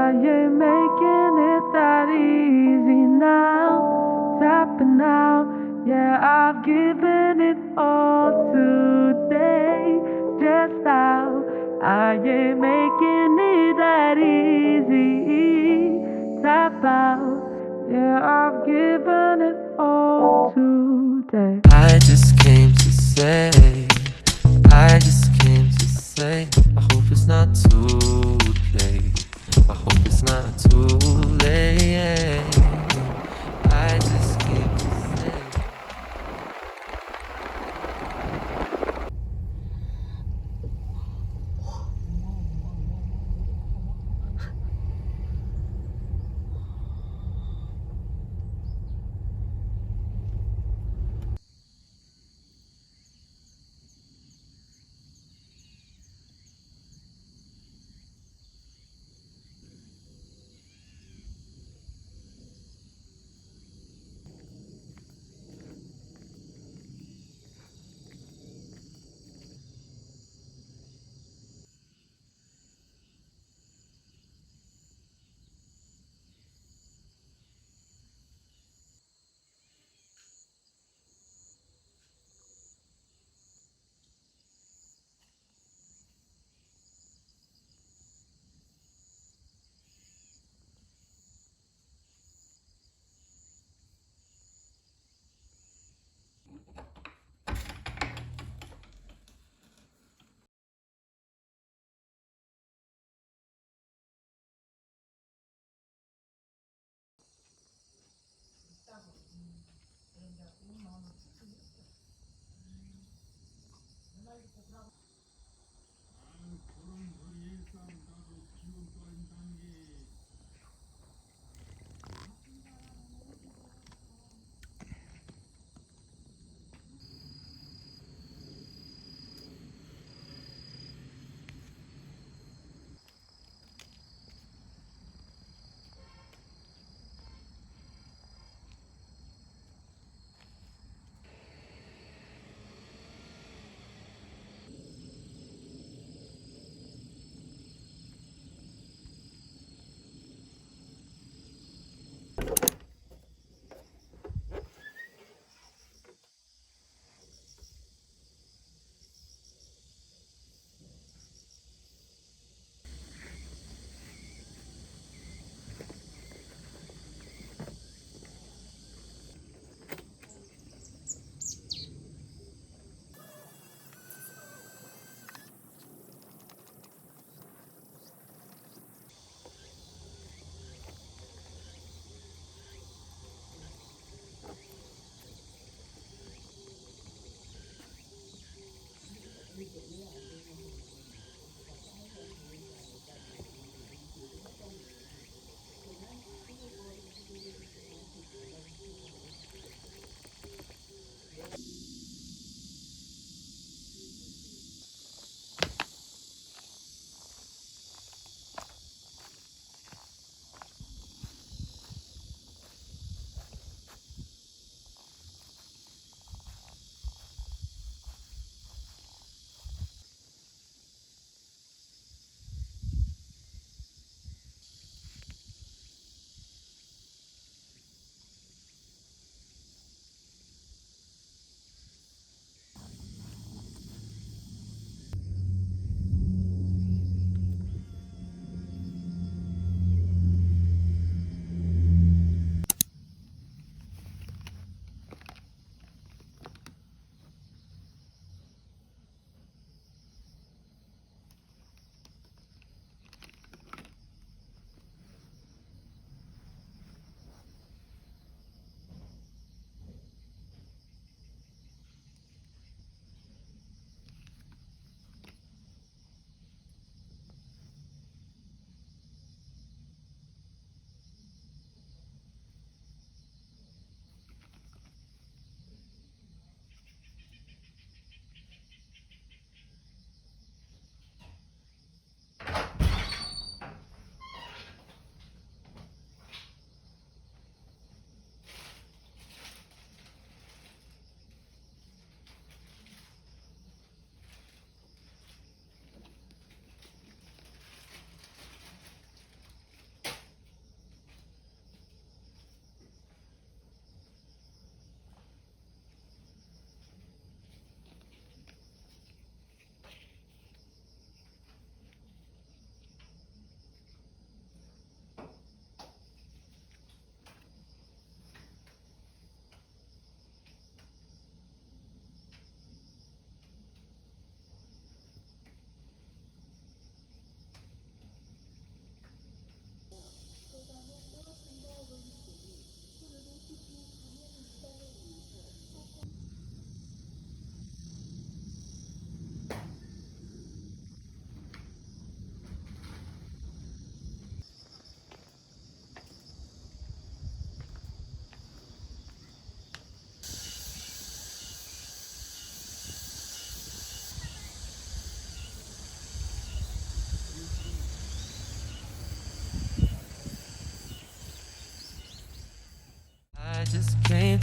I ain't making it that easy now. Tapping out, yeah, I've given it all today. Stressed out, I ain't making it that easy. Tap out, yeah, I've given it all today. I just came to say, I just came to say, I hope it's not too late. I hope it's not too late. I just came to say.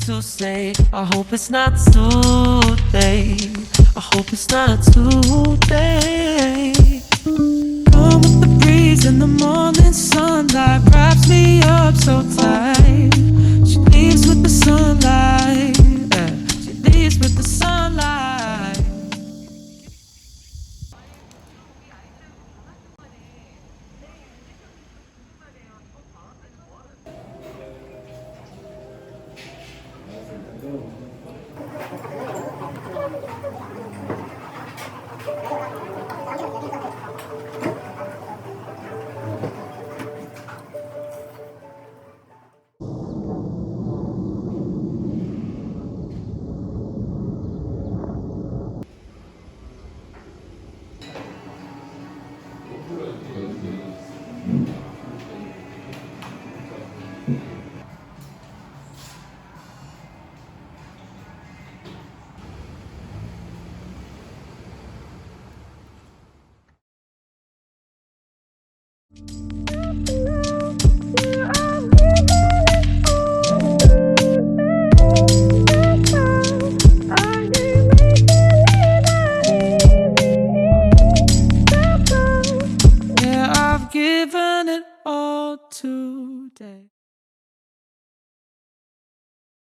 to say. I hope it's not too late. I hope it's not too late. Come with the breeze in the morning sunlight, wraps me up so tight. She leaves with the sunlight, yeah. She leaves with the sunlight. Yeah, I've given it all today.